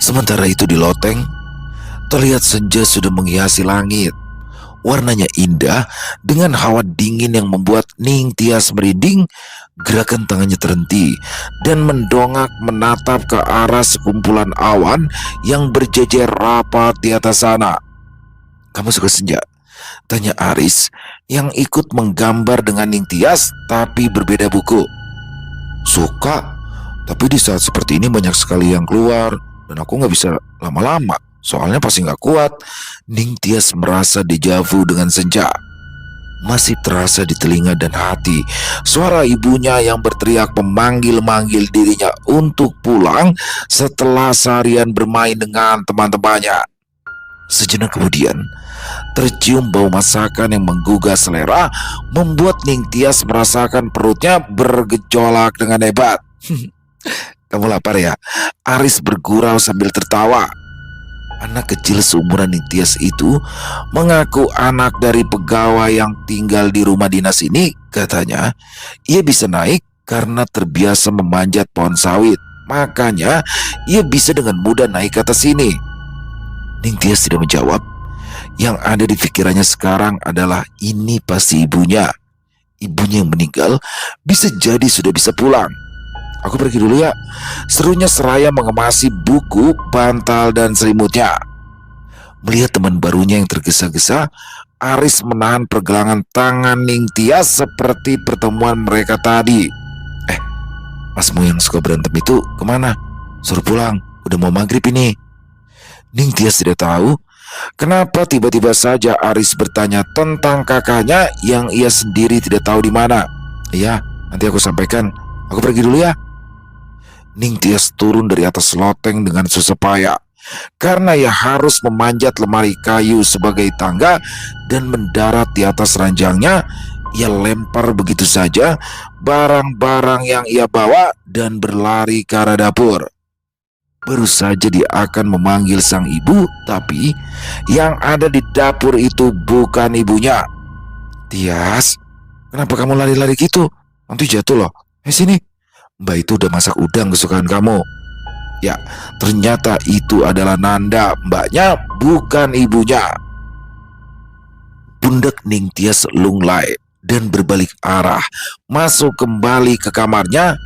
Sementara itu di loteng, terlihat senja sudah menghiasi langit. Warnanya indah dengan hawa dingin yang membuat Ningtyas merinding. Gerakan tangannya terhenti dan mendongak menatap ke arah sekumpulan awan yang berjejer rapat di atas sana. "Kamu suka senja?" tanya Aris yang ikut menggambar dengan Ningtyas tapi berbeda buku. "Suka, tapi di saat seperti ini banyak sekali yang keluar dan aku gak bisa lama-lama, soalnya pasti gak kuat." Ningtyas merasa dejavu dengan senja. Masih terasa di telinga dan hati suara ibunya yang berteriak memanggil-manggil dirinya untuk pulang setelah seharian bermain dengan teman-temannya. Sejenak kemudian, tercium bau masakan yang menggugah selera, membuat Ningtyas merasakan perutnya bergejolak dengan hebat. "Kamu lapar ya?" Aris bergurau sambil tertawa. Anak kecil seumuran Ningtyas itu mengaku anak dari pegawai yang tinggal di rumah dinas ini. Katanya, ia bisa naik karena terbiasa memanjat pohon sawit. Makanya, ia bisa dengan mudah naik ke atas sini. Ningtyas tidak menjawab. Yang ada di pikirannya sekarang adalah ini pasti ibunya. Ibunya yang meninggal bisa jadi sudah bisa pulang. Aku pergi dulu ya, serunya seraya mengemasi buku, bantal, dan selimutnya. Melihat teman barunya yang tergesa-gesa, Aris menahan pergelangan tangan Ningtyas seperti pertemuan mereka tadi. Masmu yang suka berantem itu kemana? Suruh pulang, udah mau maghrib ini. Ningtyas tidak tahu kenapa tiba-tiba saja Aris bertanya tentang kakaknya yang ia sendiri tidak tahu di mana. Iya, nanti aku sampaikan. Aku pergi dulu ya. Ningtyas turun dari atas loteng dengan susah payah karena ia harus memanjat lemari kayu sebagai tangga dan mendarat di atas ranjangnya. Ia lempar begitu saja barang-barang yang ia bawa dan berlari ke arah dapur. Baru saja dia akan memanggil sang ibu, tapi yang ada di dapur itu bukan ibunya. Tias, kenapa kamu lari-lari gitu? Nanti jatuh loh. Sini, Mbak itu udah masak udang kesukaan kamu. Ya, ternyata itu adalah Nanda, mbaknya, bukan ibunya. Pundak Ningtyas lunglai dan berbalik arah, masuk kembali ke kamarnya.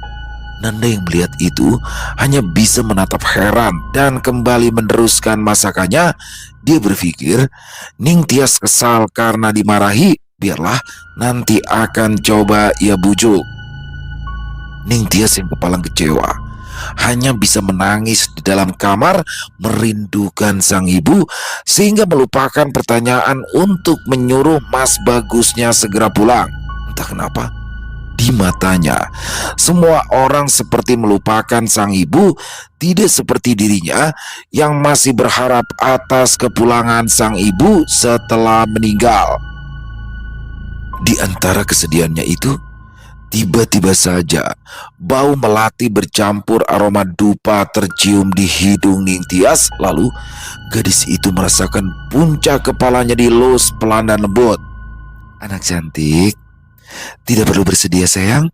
Nanda yang melihat itu hanya bisa menatap heran dan kembali meneruskan masakannya. Dia berpikir Ningtyas kesal karena dimarahi, biarlah nanti akan coba ia bujuk. Ningtyas yang kepalang kecewa hanya bisa menangis di dalam kamar merindukan sang ibu sehingga melupakan pertanyaan untuk menyuruh Mas Bagusnya segera pulang. Entah kenapa di matanya semua orang seperti melupakan sang ibu, tidak seperti dirinya yang masih berharap atas kepulangan sang ibu setelah meninggal. Di antara kesedihannya itu, tiba-tiba saja bau melati bercampur aroma dupa tercium di hidung Ningtyas. Lalu gadis itu merasakan puncak kepalanya dilus pelan dan lembut. Anak cantik, tidak perlu bersedia sayang,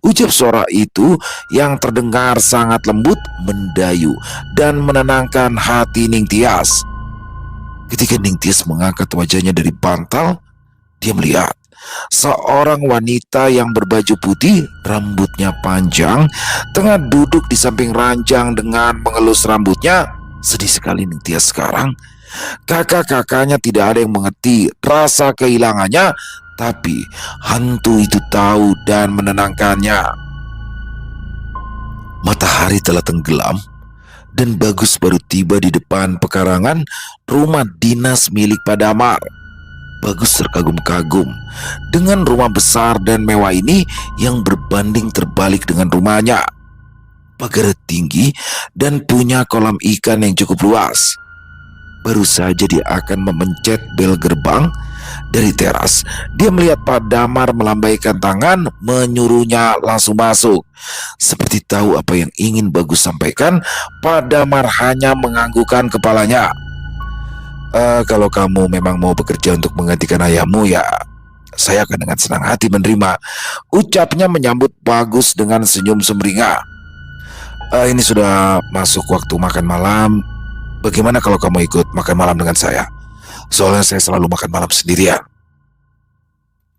ucap suara itu yang terdengar sangat lembut, mendayu dan menenangkan hati Ningtyas. Ketika Ningtyas mengangkat wajahnya dari bantal, dia melihat seorang wanita yang berbaju putih, rambutnya panjang, tengah duduk di samping ranjang dengan mengelus rambutnya. Sedih sekali Ningtyas sekarang. Kakak-kakaknya tidak ada yang mengerti rasa kehilangannya, tapi hantu itu tahu dan menenangkannya. Matahari telah tenggelam dan Bagus baru tiba di depan pekarangan rumah dinas milik Pak Damar. Bagus terkagum-kagum dengan rumah besar dan mewah ini yang berbanding terbalik dengan rumahnya. Pagar tinggi dan punya kolam ikan yang cukup luas. Baru saja dia akan memencet bel gerbang dari teras, dia melihat Pak Damar melambaikan tangan menyuruhnya langsung masuk. Seperti tahu apa yang ingin Bagus sampaikan, Pak Damar hanya menganggukkan kepalanya. Kalau kamu memang mau bekerja untuk menggantikan ayahmu, ya saya akan dengan senang hati menerima, ucapnya menyambut Bagus dengan senyum sumringah. Ini sudah masuk waktu makan malam. Bagaimana kalau kamu ikut makan malam dengan saya? Soalnya saya selalu makan malam sendirian.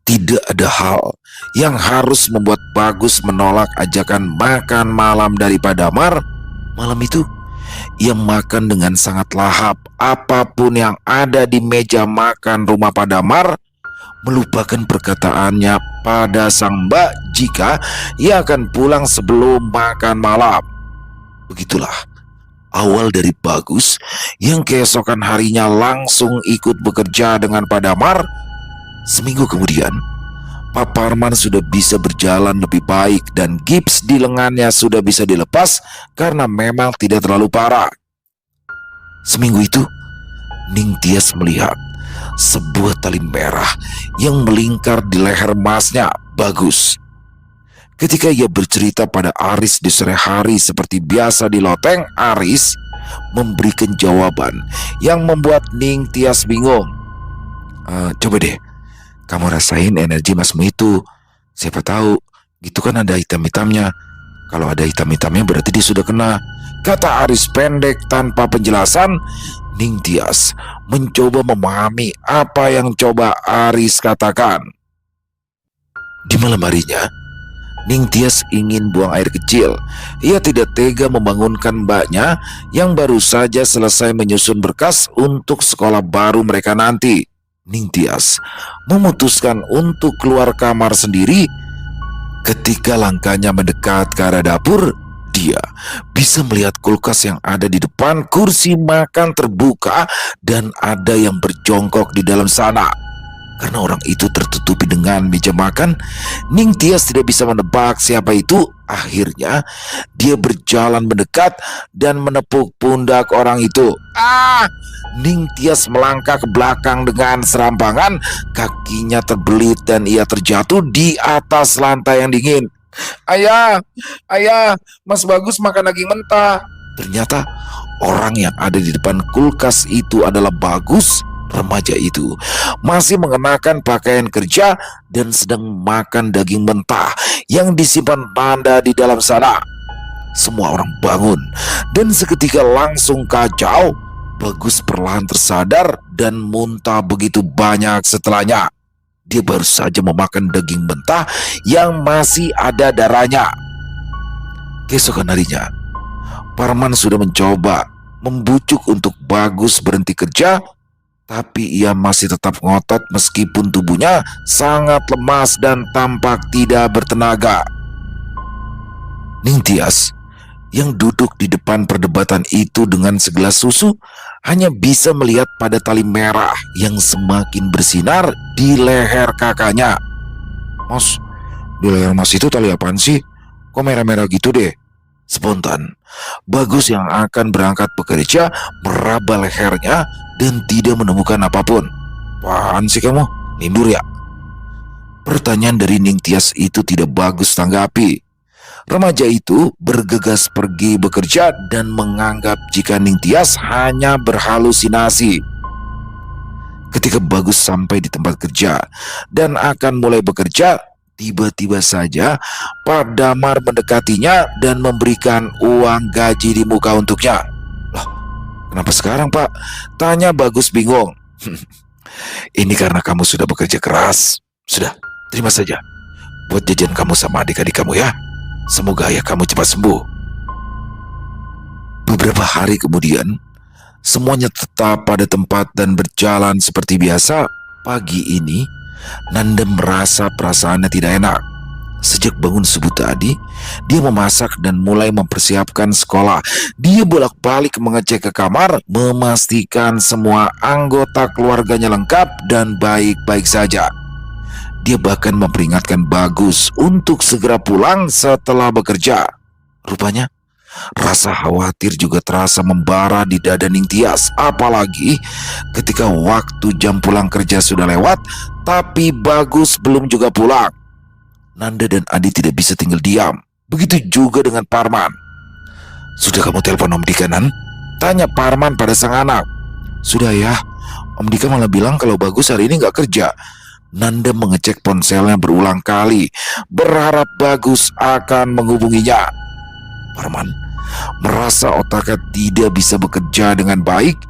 Tidak ada hal yang harus membuat Bagus menolak ajakan makan malam dari Pak Damar. Malam itu ia makan dengan sangat lahap. Apapun yang ada di meja makan rumah Pak Damar, melupakan perkataannya pada sang mbak jika ia akan pulang sebelum makan malam. Begitulah awal dari Bagus yang keesokan harinya langsung ikut bekerja dengan Pak Damar. Seminggu kemudian, Pak Parman sudah bisa berjalan lebih baik dan gips di lengannya sudah bisa dilepas karena memang tidak terlalu parah. Seminggu itu, Ningtyas melihat sebuah tali merah yang melingkar di leher masnya Bagus. Ketika ia bercerita pada Aris di sore hari seperti biasa di loteng, Aris memberikan jawaban yang membuat Ning Tias bingung. Coba deh, kamu rasain energi masmu itu. Siapa tahu, gitu kan ada hitam-hitamnya. Kalau ada hitam-hitamnya berarti dia sudah kena, kata Aris pendek tanpa penjelasan. Ning Tias mencoba memahami apa yang coba Aris katakan. Di malam harinya, Ning Tias ingin buang air kecil. Ia tidak tega membangunkan mbaknya yang baru saja selesai menyusun berkas untuk sekolah baru mereka nanti. Ning Tias memutuskan untuk keluar kamar sendiri. Ketika langkahnya mendekat ke arah dapur, dia bisa melihat kulkas yang ada di depan kursi makan terbuka dan ada yang berjongkok di dalam sana. Karena orang itu tertutupi dengan meja makan, Ning Tias tidak bisa menebak siapa itu. Akhirnya, dia berjalan mendekat dan menepuk pundak orang itu. Ning Tias melangkah ke belakang dengan serampangan. Kakinya terbelit dan ia terjatuh di atas lantai yang dingin. Ayah, Mas Bagus makan daging mentah. Ternyata orang yang ada di depan kulkas itu adalah Bagus. Remaja itu masih mengenakan pakaian kerja dan sedang makan daging mentah yang disimpan Nanda di dalam sana. Semua orang bangun dan seketika langsung kacau. Bagus perlahan tersadar dan muntah begitu banyak setelahnya. Dia baru saja memakan daging mentah yang masih ada darahnya. Keesokan harinya, Parman sudah mencoba membujuk untuk Bagus berhenti kerja, tapi ia masih tetap ngotot meskipun tubuhnya sangat lemas dan tampak tidak bertenaga. Ning Tias yang duduk di depan perdebatan itu dengan segelas susu hanya bisa melihat pada tali merah yang semakin bersinar di leher kakaknya. Mas, di leher mas itu tali apaan sih? Kok merah-merah gitu deh? Spontan, Bagus yang akan berangkat bekerja meraba lehernya dan tidak menemukan apapun. Apaan sih kamu? Lindur ya? Pertanyaan dari Ning Tias itu tidak Bagus tanggapi. Remaja itu bergegas pergi bekerja dan menganggap jika Ning Tias hanya berhalusinasi. Ketika Bagus sampai di tempat kerja dan akan mulai bekerja, tiba-tiba saja Pak Damar mendekatinya dan memberikan uang gaji di muka untuknya. Loh, kenapa sekarang Pak? Tanya Bagus bingung. Ini karena kamu sudah bekerja keras. Sudah, terima saja. Buat jajan kamu sama adik-adik kamu ya. Semoga ayah kamu cepat sembuh. Beberapa hari kemudian, semuanya tetap pada tempat dan berjalan seperti biasa. Pagi ini, Nanda merasa perasaannya tidak enak. Sejak bangun subuh tadi, dia memasak dan mulai mempersiapkan sekolah. Dia bolak-balik mengecek ke kamar, memastikan semua anggota keluarganya lengkap dan baik-baik saja. Dia bahkan memperingatkan Bagus untuk segera pulang setelah bekerja. Rupanya, rasa khawatir juga terasa membara di dada Ning Tias. Apalagi ketika waktu jam pulang kerja sudah lewat, tapi Bagus belum juga pulang. Nanda dan Adi tidak bisa tinggal diam. Begitu juga dengan Parman. Sudah kamu telepon Om Dika, Nan? Tanya Parman pada sang anak. Sudah ya, Om Dika malah bilang kalau Bagus hari ini nggak kerja. Nanda mengecek ponselnya berulang kali, berharap Bagus akan menghubunginya. Parman merasa otaknya tidak bisa bekerja dengan baik.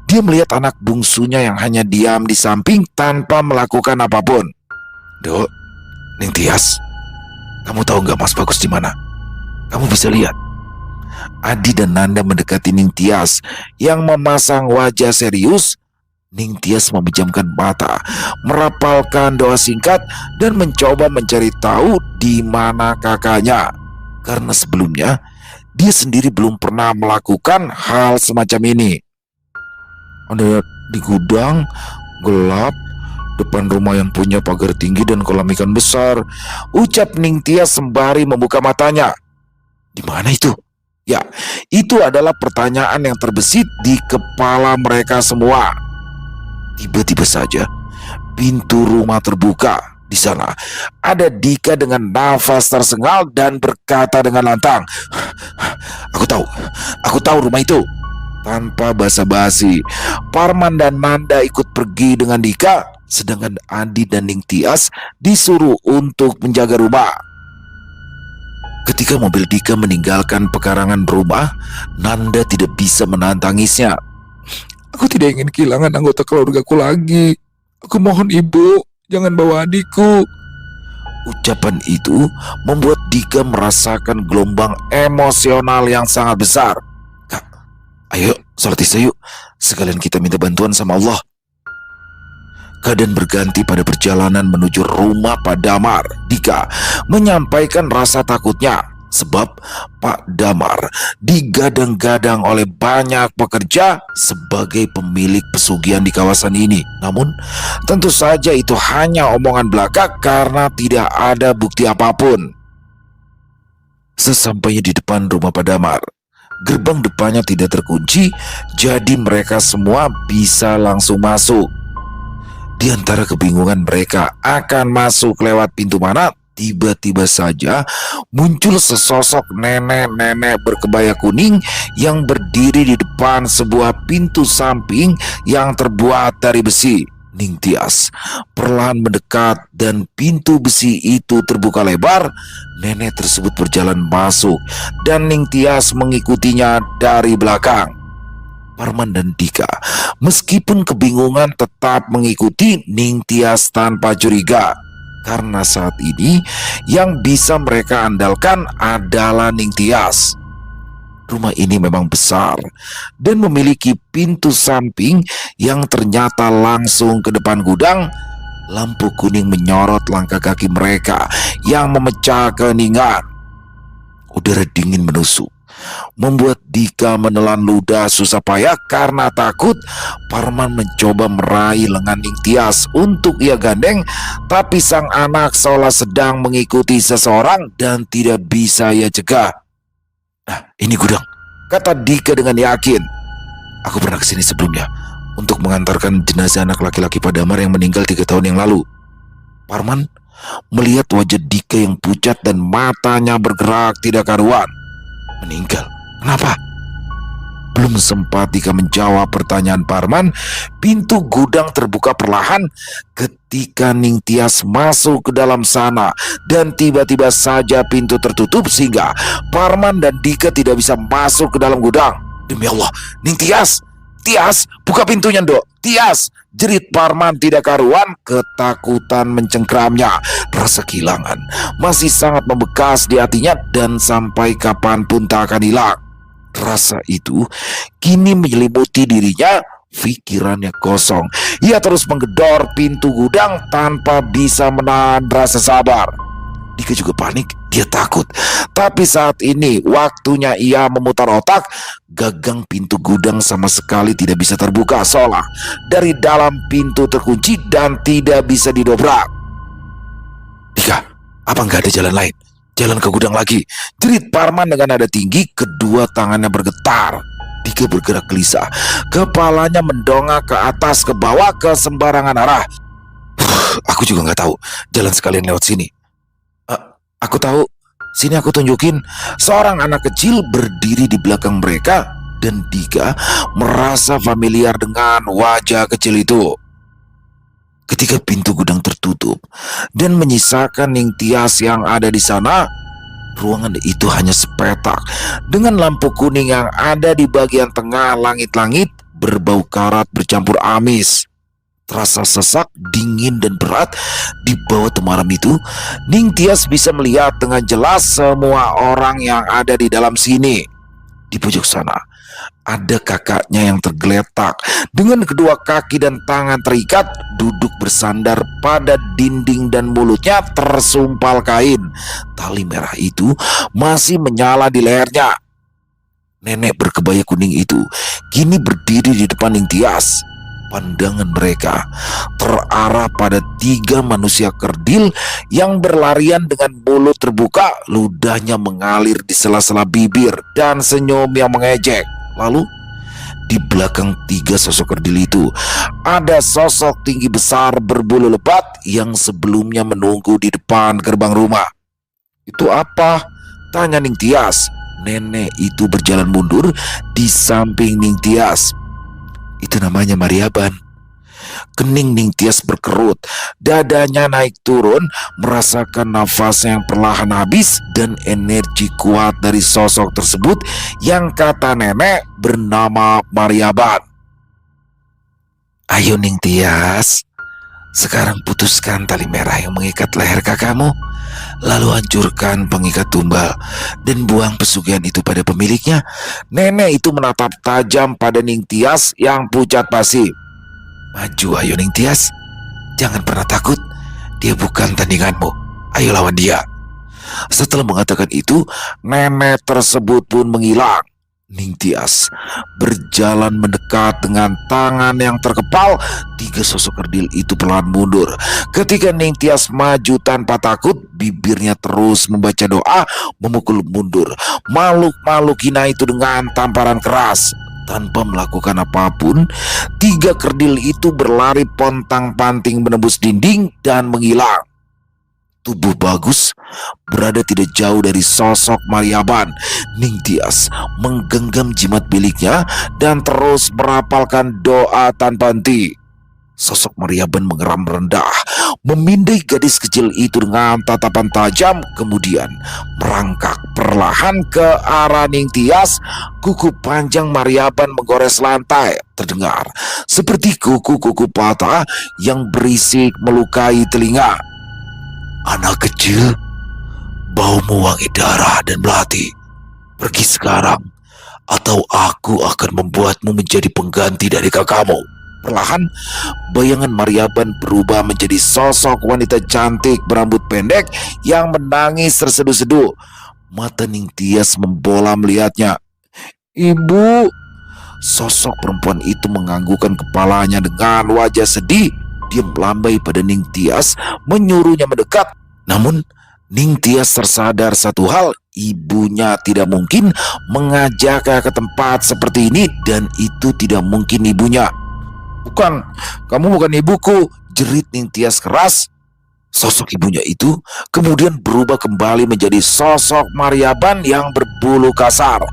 Dia melihat anak bungsunya yang hanya diam di samping tanpa melakukan apapun. Dok, Ning Tias, kamu tahu nggak Mas Bagus di mana? Kamu bisa lihat. Adi dan Nanda mendekati Ning Tias yang memasang wajah serius. Ning Tias memejamkan mata, merapalkan doa singkat dan mencoba mencari tahu di mana kakaknya. Karena sebelumnya dia sendiri belum pernah melakukan hal semacam ini. Ada di gudang, gelap, depan rumah yang punya pagar tinggi dan kolam ikan besar, ucap Ning Tias sembari membuka matanya. Di mana itu? Ya, itu adalah pertanyaan yang terbesit di kepala mereka semua. Tiba-tiba saja pintu rumah terbuka. Di sana ada Dika dengan nafas tersengal dan berkata dengan lantang, aku tahu rumah itu. Tanpa basa-basi, Parman dan Nanda ikut pergi dengan Dika, sedangkan Adi dan Ningtyas disuruh untuk menjaga rumah. Ketika mobil Dika meninggalkan pekarangan rumah, Nanda tidak bisa menahan tangisnya. Aku tidak ingin kehilangan anggota keluargaku lagi. Aku mohon ibu, jangan bawa adikku. Ucapan itu membuat Dika merasakan gelombang emosional yang sangat besar. Kak, ayo sholat isya yuk. Sekalian kita minta bantuan sama Allah. Keadaan berganti pada perjalanan menuju rumah Pak Damar. Dika menyampaikan rasa takutnya sebab Pak Damar digadang-gadang oleh banyak pekerja sebagai pemilik pesugihan di kawasan ini. Namun tentu saja itu hanya omongan belaka karena tidak ada bukti apapun. Sesampainya di depan rumah Pak Damar, gerbang depannya tidak terkunci, jadi mereka semua bisa langsung masuk. Di antara kebingungan mereka akan masuk lewat pintu mana, tiba-tiba saja muncul sesosok nenek-nenek berkebaya kuning yang berdiri di depan sebuah pintu samping yang terbuat dari besi. Ningtyas perlahan mendekat dan pintu besi itu terbuka lebar. Nenek tersebut berjalan masuk dan Ningtyas mengikutinya dari belakang. Parman dan Dika meskipun kebingungan tetap mengikuti Ningtyas tanpa curiga, karena saat ini yang bisa mereka andalkan adalah Ningtyas. Rumah ini memang besar dan memiliki pintu samping yang ternyata langsung ke depan gudang. Lampu kuning menyorot langkah kaki mereka yang memecah keheningan. Udara dingin menusuk, membuat Dika menelan ludah susah payah karena takut. Parman mencoba meraih lengan Ningtyas untuk ia gandeng, tapi sang anak seolah sedang mengikuti seseorang dan tidak bisa ia cegah. Nah, ini gudang, kata Dika dengan yakin. Aku pernah kesini sebelumnya untuk mengantarkan jenazah anak laki-laki Pak Damar yang meninggal 3 tahun yang lalu. Parman melihat wajah Dika yang pucat dan matanya bergerak tidak karuan. Meninggal? Kenapa? Belum sempat Dika menjawab pertanyaan Parman, pintu gudang terbuka perlahan ketika Ningtyas masuk ke dalam sana dan tiba-tiba saja pintu tertutup sehingga Parman dan Dika tidak bisa masuk ke dalam gudang. Demi Allah, Ningtyas, Tias, buka pintunya, Dok. Tias, jerit Parman tidak karuan, ketakutan mencengkramnya. Rasa kehilangan masih sangat membekas di hatinya dan sampai kapanpun tak akan hilang. Rasa itu kini menyelimuti dirinya, pikirannya kosong. Ia terus menggedor pintu gudang tanpa bisa menahan rasa sabar. Dika juga panik, dia takut. Tapi saat ini waktunya ia memutar otak. Gagang pintu gudang sama sekali tidak bisa terbuka, seolah dari dalam pintu terkunci dan tidak bisa didobrak. Dika, apa nggak ada jalan lain? Jalan ke gudang lagi, jerit Parman dengan nada tinggi. Kedua tangannya bergetar. Dika bergerak gelisah, kepalanya mendongak ke atas ke bawah ke sembarangan arah. Aku juga nggak tahu jalan sekalian lewat sini. Aku tahu, sini aku tunjukin. Seorang anak kecil berdiri di belakang mereka dan Dika merasa familiar dengan wajah kecil itu. Ketika pintu gudang tertutup dan menyisakan Ningtyas yang ada di sana, ruangan itu hanya sepetak dengan lampu kuning yang ada di bagian tengah. Langit-langit berbau karat bercampur amis. Terasa sesak, dingin dan berat. Di bawah temaram itu, Ningtyas bisa melihat dengan jelas semua orang yang ada di dalam sini. Di pojok sana ada kakaknya yang tergeletak dengan kedua kaki dan tangan terikat, duduk bersandar pada dinding dan mulutnya tersumpal kain. Tali merah itu masih menyala di lehernya. Nenek berkebaya kuning itu kini berdiri di depan Ningtyas. Pandangan mereka terarah pada 3 manusia kerdil yang berlarian dengan mulut terbuka, ludahnya mengalir di sela-sela bibir dan senyum yang mengejek. Lalu di belakang 3 sosok kerdil itu ada sosok tinggi besar berbulu lebat yang sebelumnya menunggu di depan gerbang rumah. Itu apa? Tanya Ningtyas. nenek itu berjalan mundur di samping Ning Tias. Itu namanya Maryaban. Kening Ning Tias berkerut, dadanya naik turun, merasakan nafasnya yang perlahan habis dan energi kuat dari sosok tersebut yang kata nenek bernama Maryaban. Ayo Ning Tias, sekarang putuskan tali merah yang mengikat leher kakakmu, lalu hancurkan pengikat tumbal dan buang pesugihan itu pada pemiliknya. Nenek itu menatap tajam pada Ning Tias yang pucat pasi. Maju ayo Ning Tias, jangan pernah takut, dia bukan tandinganmu, ayo lawan dia. Setelah mengatakan itu, nenek tersebut pun menghilang. Ning Tias berjalan mendekat dengan tangan yang terkepal. 3 sosok kerdil itu perlahan mundur. Ketika Ning Tias maju tanpa takut, bibirnya terus membaca doa, memukul mundur makhluk-makhluk hina itu dengan tamparan keras. Tanpa melakukan apapun, 3 kerdil itu berlari pontang-panting menembus dinding dan menghilang. Tubuh Bagus berada tidak jauh dari sosok Maryaban. Ning Tias menggenggam jimat miliknya dan terus merapalkan doa tanpa henti. Sosok Maryaban mengeram rendah, memindai gadis kecil itu dengan tatapan tajam, kemudian merangkak perlahan ke arah Ning Tias. Kuku panjang Maryaban menggores lantai, terdengar seperti kuku-kuku patah yang berisik melukai telinga. Anak kecil, baumu wangi darah dan melati. Pergi sekarang, atau aku akan membuatmu menjadi pengganti dari kakakmu. Perlahan, bayangan Maryaban berubah menjadi sosok wanita cantik berambut pendek yang menangis terseduh-seduh. Mata Ning Tias membola melihatnya. Ibu, sosok perempuan itu menganggukkan kepalanya dengan wajah sedih. Dia melambai pada Ning Tias, menyuruhnya mendekat. Namun Ning Tias tersadar satu hal, ibunya tidak mungkin mengajaknya ke tempat seperti ini, dan itu tidak mungkin ibunya. Bukan, kamu bukan ibuku, jerit Ning Tias keras. Sosok ibunya itu kemudian berubah kembali menjadi sosok Maryaban yang berbulu kasar.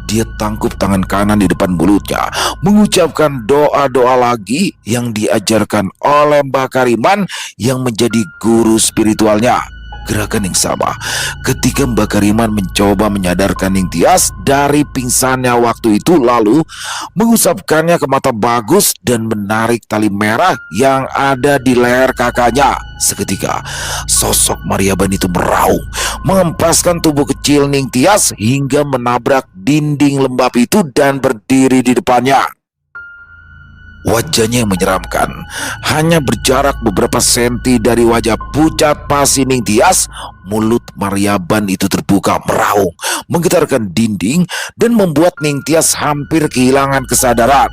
Dia tangkup tangan kanan di depan mulutnya, mengucapkan doa-doa lagi yang diajarkan oleh Mbah Kariman yang menjadi guru spiritualnya. Gerakan yang sama ketika Mbah Kariman mencoba menyadarkan Ning Tias dari pingsannya waktu itu, lalu mengusapkannya ke mata Bagus dan menarik tali merah yang ada di leher kakaknya. Seketika sosok Maryaban itu meraung, mengempaskan tubuh kecil Ning Tias hingga menabrak dinding lembab itu dan berdiri di depannya. Wajahnya yang menyeramkan hanya berjarak beberapa senti dari wajah pucat pasi Ning Tias. Mulut Maryaban itu terbuka meraung, menggetarkan dinding dan membuat Ning Tias hampir kehilangan kesadaran.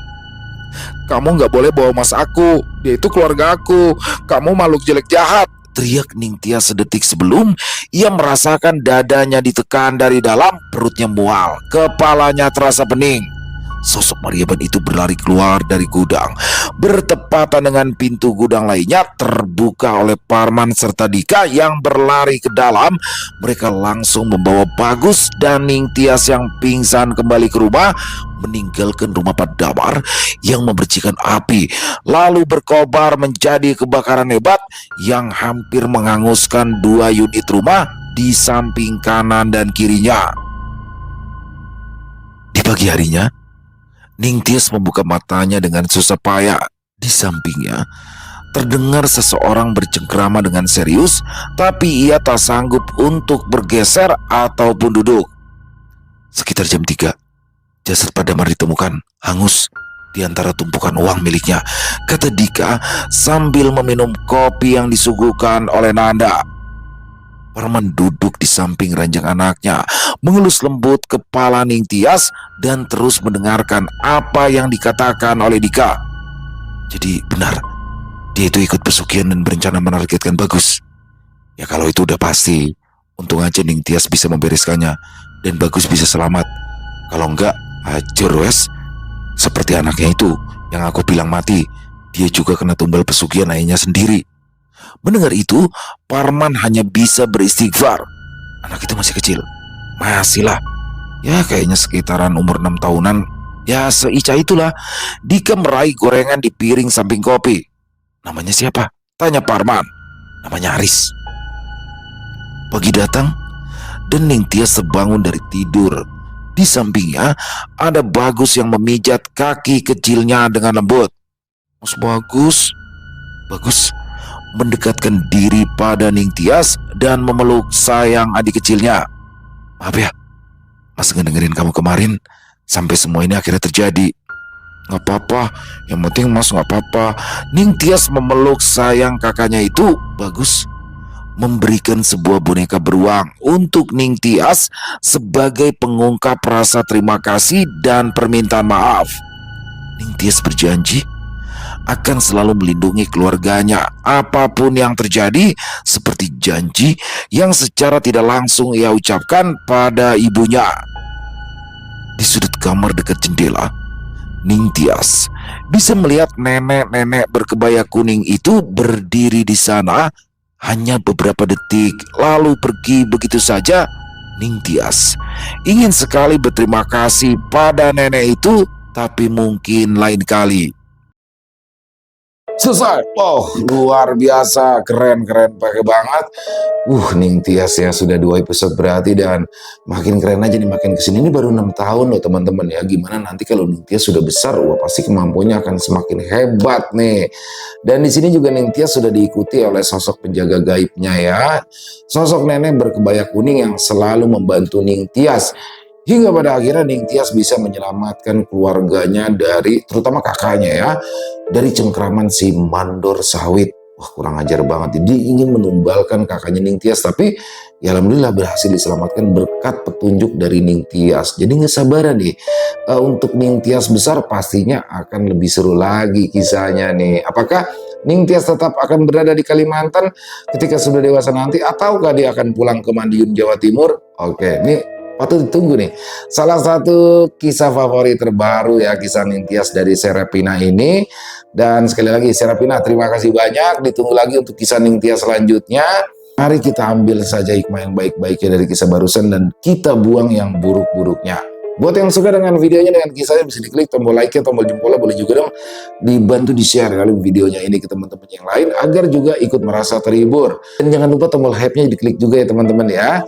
Kamu nggak boleh bawa mas aku, dia itu keluarga aku, kamu makhluk jelek jahat, teriak Ning Tias sedetik sebelum ia merasakan dadanya ditekan dari dalam, perutnya mual, kepalanya terasa pening. Sosok Maryaban itu berlari keluar dari gudang. Bertepatan dengan pintu gudang lainnya terbuka oleh Parman serta Dika yang berlari ke dalam. Mereka langsung membawa Bagus dan Ning Tias yang pingsan kembali ke rumah, meninggalkan rumah Pak Damar yang memercikan api, lalu berkobar menjadi kebakaran hebat yang hampir menghanguskan 2 unit rumah di samping kanan dan kirinya. Di pagi harinya, Ning Tias membuka matanya dengan susah payah. Di sampingnya terdengar seseorang bercengkrama dengan serius, tapi ia tak sanggup untuk bergeser ataupun duduk. Sekitar jam 3, jasad Pak Damar ditemukan hangus di antara tumpukan uang miliknya, kata Dika sambil meminum kopi yang disuguhkan oleh Nanda. Parman duduk di samping ranjang anaknya, mengelus lembut kepala Ning Tias dan terus mendengarkan apa yang dikatakan oleh Dika. Jadi benar, dia itu ikut pesugihan dan berencana menargetkan Bagus. Ya kalau itu udah pasti, untung aja Ning Tias bisa membereskannya dan Bagus bisa selamat. Kalau enggak, hancur wes. Seperti anaknya itu yang aku bilang mati, dia juga kena tumbal pesugihan ayahnya sendiri. Mendengar itu, Parman hanya bisa beristighfar. Anak itu masih kecil. Masihlah. Ya kayaknya sekitaran umur 6 tahunan. Ya seica itulah. Dika meraih gorengan di piring samping kopi. Namanya siapa? Tanya Parman. Namanya Aris. Pagi datang dan Ningtyas terbangun dari tidur. Di sampingnya ada Bagus yang memijat kaki kecilnya dengan lembut. Mas Bagus. Bagus mendekatkan diri pada Ningtyas dan memeluk sayang adik kecilnya. Maaf ya, Mas ngedengerin kamu kemarin sampai semua ini akhirnya terjadi. Gak apa-apa, yang penting Mas gak apa-apa. Ningtyas memeluk sayang kakaknya itu. Bagus memberikan sebuah boneka beruang untuk Ningtyas sebagai pengungkap rasa terima kasih dan permintaan maaf. Ningtyas berjanji akan selalu melindungi keluarganya apapun yang terjadi, seperti janji yang secara tidak langsung ia ucapkan pada ibunya. Di sudut kamar dekat jendela, Ningtyas bisa melihat nenek-nenek berkebaya kuning itu berdiri di sana hanya beberapa detik lalu pergi begitu saja. Ningtyas ingin sekali berterima kasih pada nenek itu, tapi mungkin lain kali. Selesai. Oh, luar biasa, keren pakai banget. Ningtyas ya sudah 2 episode berarti, dan makin keren aja nih makin kesini. Ini baru 6 tahun loh teman-teman ya. Gimana nanti kalau Ningtyas sudah besar, wah pasti kemampuannya akan semakin hebat nih. Dan di sini juga Ningtyas sudah diikuti oleh sosok penjaga gaibnya ya. Sosok nenek berkebaya kuning yang selalu membantu Ningtyas. Hingga pada akhirnya Ningtyas bisa menyelamatkan keluarganya dari, terutama kakaknya ya, dari cengkraman si mandor sawit. Wah kurang ajar banget. Dia ingin menumbalkan kakaknya Ningtyas, tapi ya alhamdulillah berhasil diselamatkan berkat petunjuk dari Ningtyas. Jadi nggak sabaran nih untuk Ningtyas besar, pastinya akan lebih seru lagi kisahnya nih. Apakah Ningtyas tetap akan berada di Kalimantan ketika sudah dewasa nanti, ataukah dia akan pulang ke Madiun, Jawa Timur? Oke, ini patut ditunggu nih. Salah satu kisah favorit terbaru ya, kisah Ningtyas dari Serapina ini. Dan sekali lagi Serapina, terima kasih banyak. Ditunggu lagi untuk kisah Ningtyas selanjutnya. Mari kita ambil saja hikmah yang baik-baiknya dari kisah barusan dan kita buang yang buruk-buruknya. Buat yang suka dengan videonya, dengan kisahnya, bisa diklik tombol like-nya, tombol jempolnya, boleh juga dong dibantu di-share kali videonya ini ke teman-teman yang lain agar juga ikut merasa terhibur. Dan jangan lupa tombol hype-nya diklik juga ya teman-teman ya.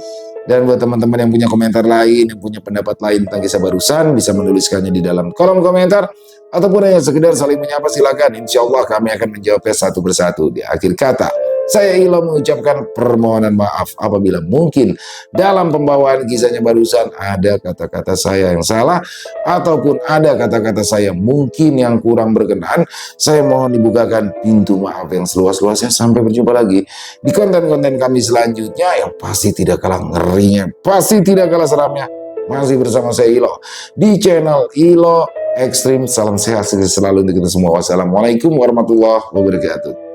Dan buat teman-teman yang punya komentar lain, yang punya pendapat lain tentang kisah barusan, bisa menuliskannya di dalam kolom komentar. Ataupun hanya sekedar saling menyapa, silakan. Insya Allah kami akan menjawabnya satu persatu. Di akhir kata, saya Ilo mengucapkan permohonan maaf apabila mungkin dalam pembawaan kisahnya barusan ada kata-kata saya yang salah, ataupun ada kata-kata saya mungkin yang kurang berkenan. Saya mohon dibukakan pintu maaf yang seluas-luasnya. Sampai berjumpa lagi di konten-konten kami selanjutnya yang pasti tidak kalah ngerinya, pasti tidak kalah seramnya. Masih bersama saya Ilo di channel Ilo Ekstrim. Salam sehat selalu untuk kita semua. Wassalamualaikum warahmatullahi wabarakatuh.